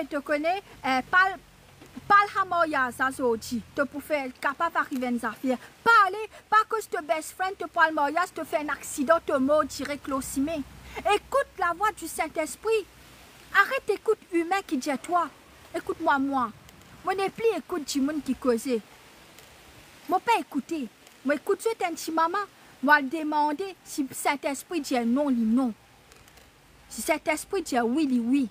Et tu connais, parle hamoya ça zodi, te pour faire capable d'arriver à une affaire. Parlez, pas que ce best friend te parle moya, te fait un accident, te mort direct l'ossimé. Écoute la voix du Saint-Esprit. Arrête d'écouter humain qui dit à toi. Écoute-moi, moi. Moi n'est plus écoute du monde qui causait. Moi pas écouter. Moi écoute ce un petit maman. Moi demander si Saint-Esprit dit non, lui non. Si Saint-Esprit dit oui, lui oui.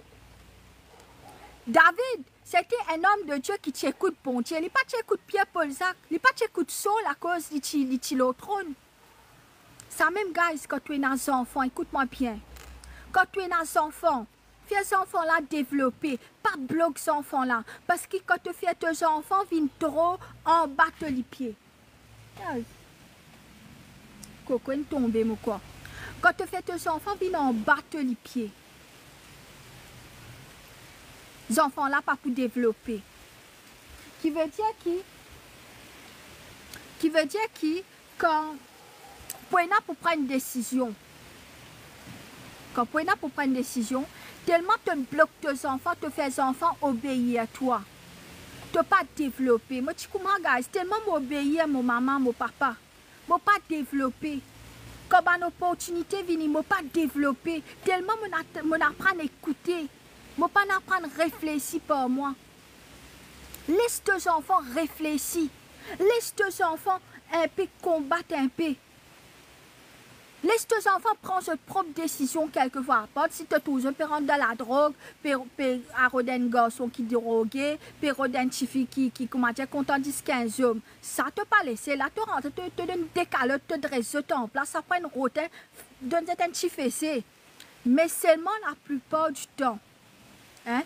David, c'était un homme de Dieu qui t'écoute bon Dieu. Il n'est pas t'écoute Pierre Paul Jacques. Il n'est pas t'écoute Saul à cause de au trône. Ça même, guys, quand tu es dans un enfant, écoute-moi bien. Quand tu es dans un enfant, fais ces enfants-là développer. Pas bloquer ces enfants-là. Parce que quand tu fais tes enfants, viennent trop en bas de les pieds. Coco, il tombe, mon quoi. Quand tu fais tes enfants, viennent en bas de les pieds. Les enfants-là, pas pour développer. Qui veut dire quand pour prendre une décision, pour prendre une décision, tellement tu bloques tes enfants, tu fais les enfants obéir à toi. Tu n'as pas développé. Moi, tu comprends, guys, tellement m'obéir à mon maman, mon papa. Je pas développer. Comme une opportunité vient, je pas développer. Tellement je apprendre à écouter. Je pas apprendre à réfléchir par moi. Laisse tes enfants réfléchir. Laisse tes enfants un peu combattre un peu. Laisse tes enfants prendre leurs propres décisions quelquefois. Pas si tu es toujours rentrer dans la drogue, puis un garçon qui drogué, puis une fille qui comment dire, content 10-15 hommes. Ça te pas laisser. Là, tu rentres, tu donnes des calottes, tu dresses en place, ça prend une route, donne un petit fessé. Mais seulement la plupart du temps, hein,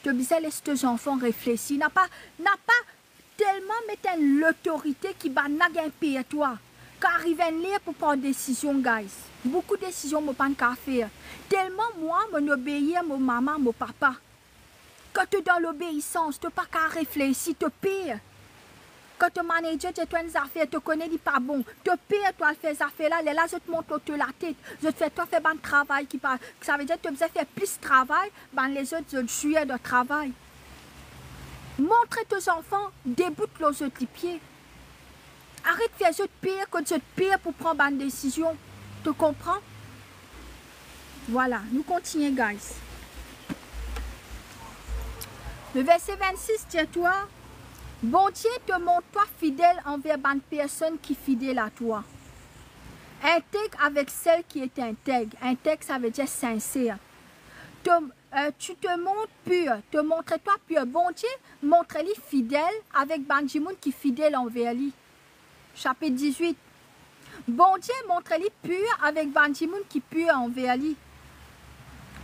tu disais, laisse tes enfants réfléchir. N'a pas tellement mettre l'autorité qui va naguer à toi. Quand arrive un lien pour prendre des décisions, guys. Beaucoup de décisions, je ne peux pas faire. Tellement moi, je obéis à mon maman, mon papa. Quand tu es dans l'obéissance, tu n'as pas qu'à réfléchir, tu pires. Quand tu manager, tu as des affaires, tu connais des pas bon. Tu pires, tu fais ces affaires-là, là, je te montre la tête. Je te fais, toi, faire un travail qui parle. Ça veut dire que tu as fait plus de travail, les autres, je suis de travail. Montre tes enfants, déboute les autres pieds. Arrête de faire ce pire que ce pire pour prendre une décision. Tu comprends? Voilà, nous continuons, guys. Le verset 26, tiens-toi. Bon Dieu te montre-toi fidèle envers une personne qui est fidèle à toi. Intègre avec celle qui est intègre. Intègre, ça veut dire sincère. Tu te montres pur. Te montre-toi pur. Bon Dieu, montre-lui fidèle avec Benjamin qui est fidèle envers lui. Chapitre 18. Bon Dieu montre-lui pur avec Benjamin qui est pur envers lui.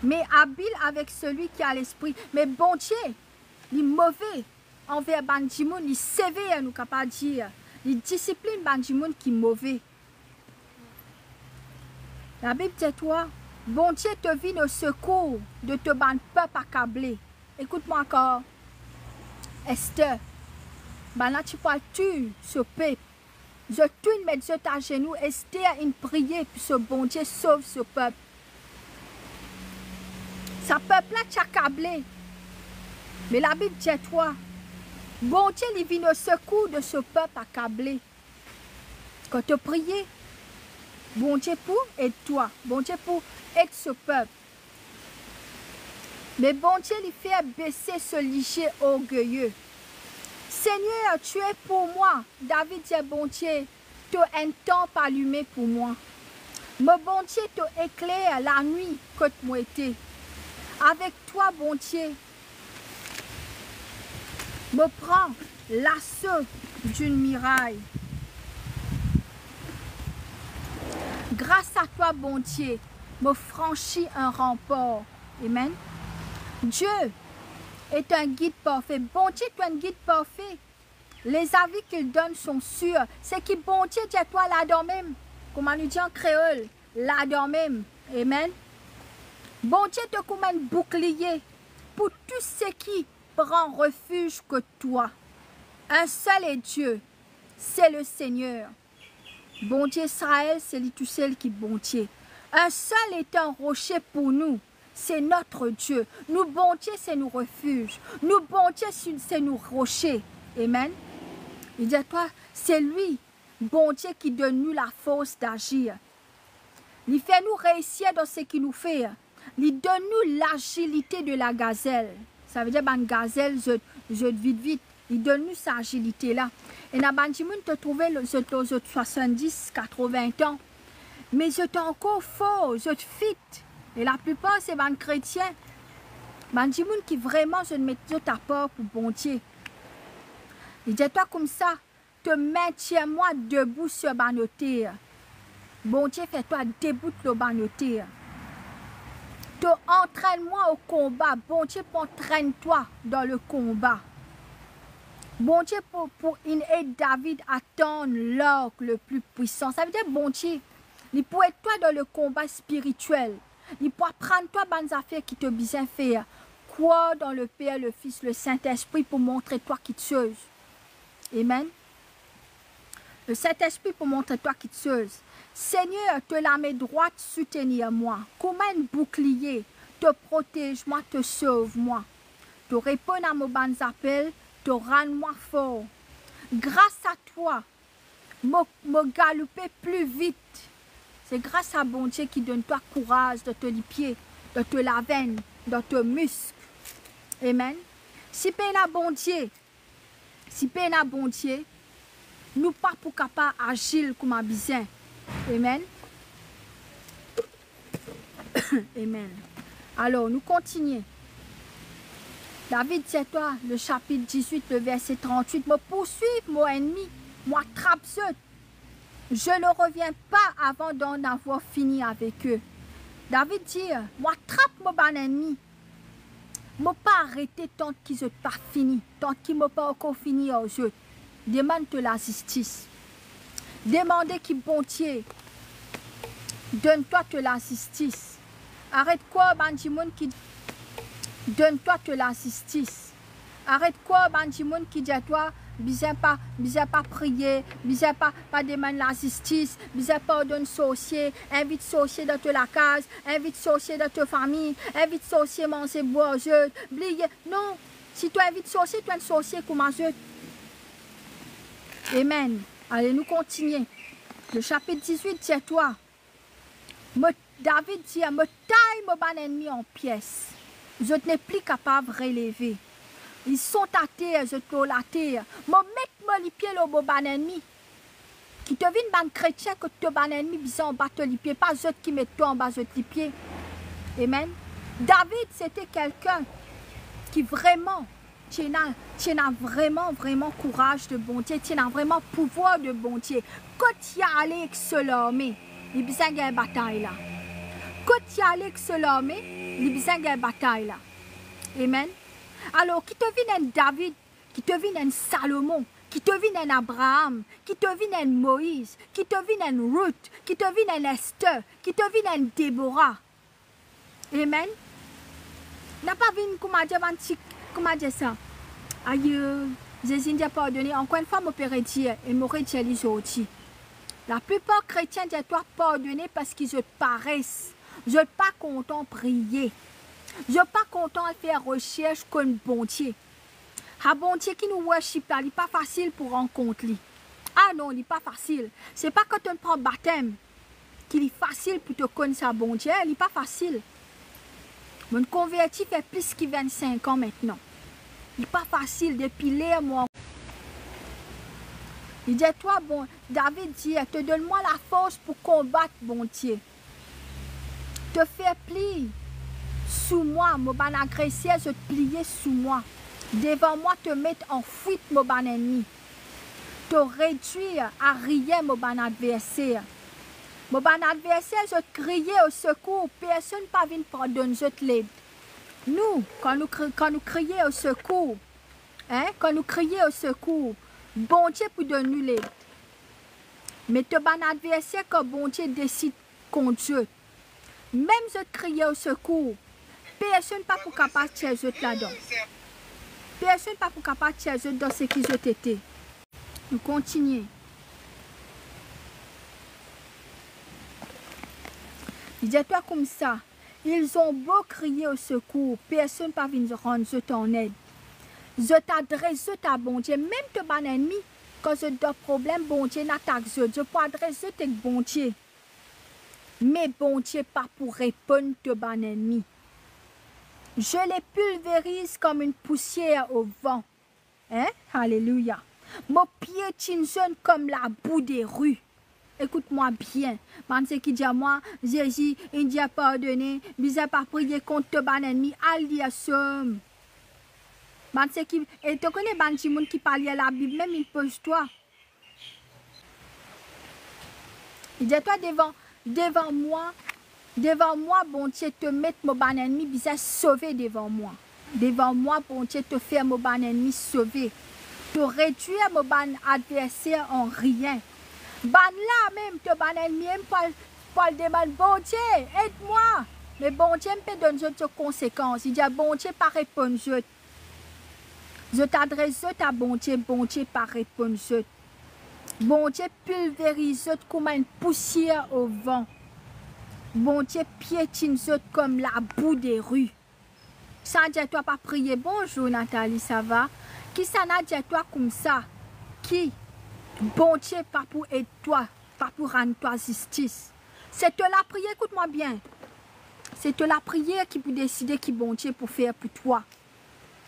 Mais habile avec celui qui a l'esprit. Mais bon Dieu, il est mauvais envers Benjamin. Il est sévère, nous capable de dire. Il discipline Benjamin qui est mauvais. La Bible dit toi, bon Dieu te vient au secours de te ban peuple accablé. Écoute-moi encore. Esther, ben là tu parles tu ce peuple. Je tourne mettre à genoux, Esther une prière pour ce bon Dieu sauve ce peuple. Ce peuple-là t'es accablé. Mais la Bible dit toi, bon Dieu il vient au secours de ce peuple accablé. Quand tu pries, bon Dieu pour aide-toi, bon Dieu pour aide ce peuple. Mais bon Dieu il fait baisser ce liger orgueilleux. Seigneur, tu es pour moi. David dit, bon Dieu, tu as un temps allumé pour moi. Mais bon Dieu, tu éclaires la nuit que tu m'as été. Avec toi, bon Dieu, me prends l'assaut d'une muraille. Grâce à toi, bon Dieu, me franchis un rempart. Amen. Dieu est un guide parfait. Bon Dieu, tu es un guide parfait. Les avis qu'il donne sont sûrs. C'est qui bon Dieu dit à toi là-dedans même. Comment nous dit en créole? Là-dedans même. Amen. Bon Dieu te comme un bouclier pour tous ceux qui prend refuge que toi. Un seul est Dieu. C'est le Seigneur. Bon Dieu Israël, c'est lui tout seul qui est bon Dieu. Un seul est un rocher pour nous. c'est notre Dieu. Nous, bon Dieu, c'est nos refuges. Nous, bon Dieu, c'est nos rochers. Amen. Il dit à toi, c'est lui, bon Dieu, qui donne nous la force d'agir. Il fait nous réussir dans ce qu'il nous fait. Il donne nous l'agilité de la gazelle. Ça veut dire une gazelle, je vite. Il donne nous cette agilité-là. Et dans le monde, tu trouves 70, 80 ans. Mais je suis encore fort, je suis fit. Et la plupart, c'est des chrétiens. Des gens qui vraiment, je ne mets pas peur pour bon Dieu. Il dit toi comme ça, te maintiens-moi debout sur ma terre. Bon Dieu, fais-toi debout de la terre. Te entraîne-moi au combat. Bon Dieu, entraîne-toi dans le combat. Bon Dieu, pour aider David à attendre l'orgue le plus puissant. Ça veut dire, bon Dieu, il peut être toi dans le combat spirituel. Il peut prendre toi bonnes affaires qui te besoin faire. Quoi dans le Père, le Fils, le Saint-Esprit pour montrer toi qui te chose. Amen. Le Saint-Esprit pour montrer toi qui te chose. Seigneur, te la main droite soutenir moi. Comme un bouclier, te protège-moi, te sauve-moi. Te réponds à mes bonnes appels, te rends-moi fort. Grâce à toi, me galoper plus vite. C'est grâce à bon Dieu qui donne toi courage de te pieds, de te la veine, de te muscles. Amen. Si peine à bon Dieu, nous pas pour capable agir comme un bizin. Amen. Amen. Alors, nous continuons. David, c'est toi, le chapitre 18, le verset 38. Me poursuivre, mon ennemi, moi trappe ceux. Je ne reviens pas avant d'en avoir fini avec eux. David dit, moi trappe mon bon ennemi. Je ne pas arrêter tant qu'ils n'ont pas fini, tant qu'ils n'ont pas encore fini aux autres. Demande-toi la justice. Demandez qui bon Dieu. Donne-toi la justice. Arrête quoi, Banjimoun qui donne-toi la justice. Arrête quoi, Banjimoun qui dit à toi, bizarre pas prier, bizarre pas demander la justice, bizarre pas donner sorcier, invite sorcier dans la case, invite sorcier dans ta famille, invite sorcier manger boire jeu, oubliez. Non, si tu invites sorcier, tu es un sorcier comme un jeu. Amen. Allez, nous continuons. Le chapitre 18, c'est toi. David dit, me taille mon bon ennemi en pièces. Je n'ai plus capable de relever. Ils sont à terre, je te la terre. Me mettre les pieds au bon ennemi. Qui te viennent ban chrétien que te bon ennemi bisant en bas les pieds, pas eux qui mettent toi en bas les pieds. Amen. David, c'était quelqu'un qui vraiment, tu as vraiment courage de bon Dieu, tu as vraiment pouvoir de bon Dieu. Quand tu as allé avec ce l'armée, il y a besoin d'une bataille là. Quand tu as allé avec ce l'armée, il y a besoin d'une bataille là. Amen. Alors, qui te vient un David, qui te vient un Salomon, qui te vient un Abraham, qui te vient un Moïse, qui te vient un Ruth, qui te vient un Esther, qui te vient un Déborah. Amen. N'a pas vu comment dire ça. Aïe, Jésus n'a pas pardonné. Encore une fois, mon père dit, et mon dit les autres. La plupart chrétiens disent toi pardonner parce qu'ils se paraissent. Je ne suis pas content de prier. Je ne suis pas content de faire recherche comme bon Dieu. Un bon Dieu qui nous worship, il n'est pas facile pour rencontrer. Ah non, il n'est pas facile. Ce n'est pas quand on prend baptême qu'il est facile pour te connaître bon Dieu. Il n'est pas facile. Mon converti fait plus que 25 ans maintenant. Il n'est pas facile depuis l'air, moi. Il dit, toi, bon, David dit, te donne-moi la force pour combattre, bon Dieu. Te faire plier sous moi, mon bon agresseur, je te plier sous moi. Devant moi, te mettre en fuite, mon bon ennemi. Te réduire à rien, mon bon adversaire. Mon bon adversaire, je te crier au secours. Personne ne va venir prendre de l'aide. Nous, quand nous crions au secours, quand nous crions au secours, bon Dieu pour donner nous l'aide. Mais ton bon adversaire, quand bon Dieu décide contre Dieu, même je te crie au secours, personne n'est pas pour capable de tirer là-dedans. Personne n'est pas pour capable de tirer dans ce qu'ils ont été. Nous continuons. Il dit toi comme ça. Ils ont beau crier au secours, personne ne va venir rendre ton aide. Je t'adresse ta bon Dieu, même ton bon ennemi, quand je dois problème, bon Dieu n'attaque je peux adresser tes bon Dieu. Mais bon Dieu pas pour répondre ton bon ennemi. Je les pulvérise comme une poussière au vent. Hein? Alléluia. Mon piétine jeune comme la boue des rues. Écoute-moi bien. Man ce qui dit à moi, Jésus, il dit à pardonner, bizarre pas prier contre ton bon ennemi, al dit à somme. Man ce qui, et tu connais ban monde qui parle à la Bible, même il pose toi. Il dit toi devant moi, bon Dieu te mettre mon bon ennemi, bizarre sauver devant moi. Devant moi, bon Dieu te faire mon bon ennemi sauver. Te réduire mon bon adversaire en rien. Ban là même, te ban ennemi, pas le demander, bon Dieu, aide-moi. Mais bon Dieu me peut donner de conséquences. Il dit, bon Dieu, pas répondre. Je t'adresse à bon Dieu, pas répondre. Bon Dieu, pulvérise comme une poussière au vent. Bon Dieu, piétine comme la boue des rues. Ça dit à toi pas prier. Bonjour Nathalie, ça va? Qui ça n'a dit à toi comme ça? Qui? Bon Dieu, pas pour aider toi, pas pour rendre toi justice. C'est te la prière, écoute-moi bien. C'est te la prière qui peut décider qui bon Dieu pour faire pour toi.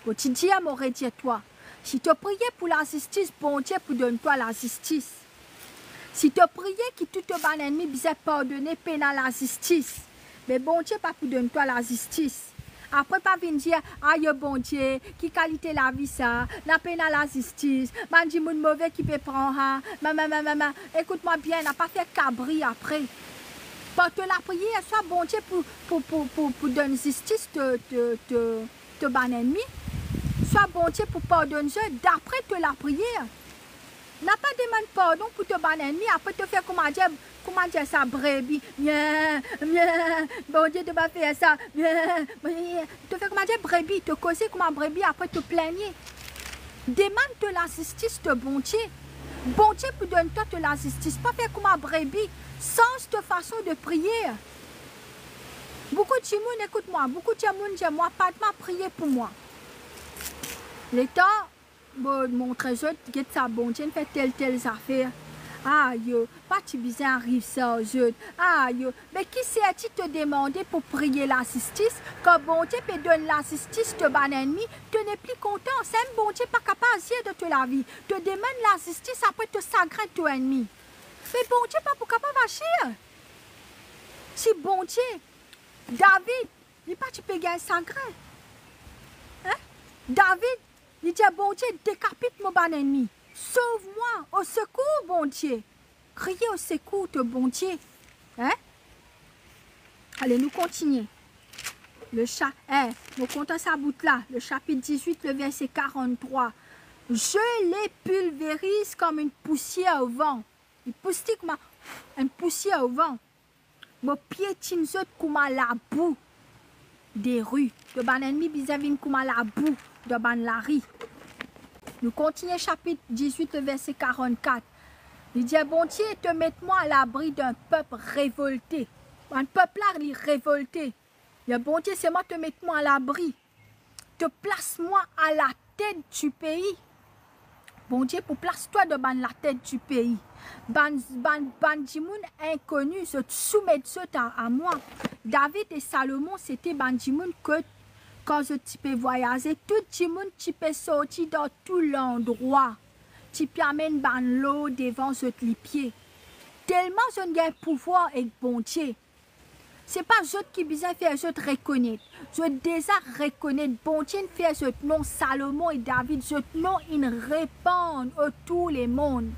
Quotidien m'aurait dit à toi. Si tu priais pour la justice, bon Dieu pour donner toi la justice. Si tu priais qui tout te ban ennemi, bizarre pardonner, pénal la justice. Mais bon Dieu pas pour donner toi la justice. Après, pas venir dire, aïe bon Dieu, qui qualité la vie ça, la peine à la justice, mandi moun mauvais qui peut prendre, maman, écoute-moi bien, n'a pas fait cabri après. Porte la prière, soit bon Dieu pour donner justice te ban ennemi, soit bon Dieu pour pardonner d'après te la prière. N'a pas demandé pardon pour te ban ennemi, après te faire comment dire ça, brebis, bon Dieu te va faire ça, te faire comment dire brebis, te causer comme un brebis, après te plaigner. Demande-toi la justice de bon Dieu. Bon Dieu pour donner toi la justice, pas faire comme un brebis, sans cette façon de prier. Beaucoup de gens, écoute-moi, beaucoup de gens disent, moi, pas de prier pour moi. L'État, bon, mon trésor, get ça, bon Dieu, fait telle affaire. Aïe, pas tu bizarre arrive ça, je. Aïe, mais qui c'est-tu te demander pour prier la justice? Quand bon Dieu peut donner la justice de bon ennemi, tu n'es plus content. C'est un bon Dieu pas capable de te la vie. Te demande la justice après te sagrer ton ennemi. Mais bon Dieu pas pour capable agir. Si bon Dieu, David, il pas tu peux gagner sacré. Hein? David, il dit bon Dieu, décapite mon bon ennemi. Sauve-moi, au secours, bon Dieu. Criez au secours de bon Dieu. Hein? Allez, nous continuons. Le chat, nous comptons sa bout là. Le chapitre 18, le verset 43. Je les pulvérise comme une poussière au vent. Une poussière au vent. Mon piétine comme la boue des rues. De ban ennemi bizarre comme la boue de ban la rue. Nous continuons chapitre 18, le verset 44. Il dit, bon Dieu, te mette-moi à l'abri d'un peuple révolté. Un peuple là, il est révolté. Il dit, bon Dieu, c'est moi te mette-moi à l'abri. Te place-moi à la tête du pays. Bon Dieu, pour place-toi devant la tête du pays. Bandimoun inconnu, se soumettre à moi. David et Salomon, c'était bandimoun que quand je peux voyager, tout le monde peut sortir dans tout l'endroit. Tu peux amener l'eau devant les pieds. Tellement je n'ai pouvoir avec bon Dieu. Ce n'est pas je qui besoin faire je te reconnaître. Je déjà reconnaître bon Dieu fait ce nom Salomon et David. Ce nom ils répandent à tous les mondes.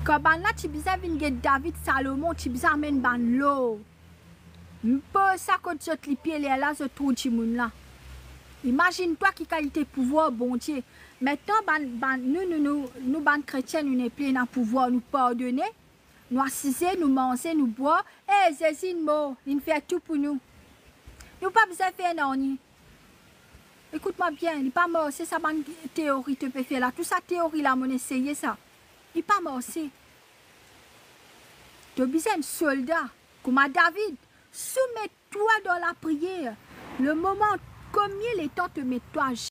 Quand là tu besoin venir David Salomon, tu besoin amener l'eau. Peu ça quand je te pieds là, je trouve le monde là. Imagine-toi qui qualité pouvoir, bon Dieu. Maintenant, nous chrétiens, nous n'avons plus de pouvoir, nous pardonner, nous assiser, nous manger, nous boire. Eh, Jésus, il fait tout pour nous. Nous pas besoin de faire non. Écoute-moi bien, il n'est pas mort, c'est ça, bonne théorie, tu peux faire là. Tout ça, théorie là, on essaye ça. Il n'est pas mort, c'est. Tu as besoin de soldat, comme à David. Soumets-toi dans la prière. Le moment, comme il est temps, te mets-toi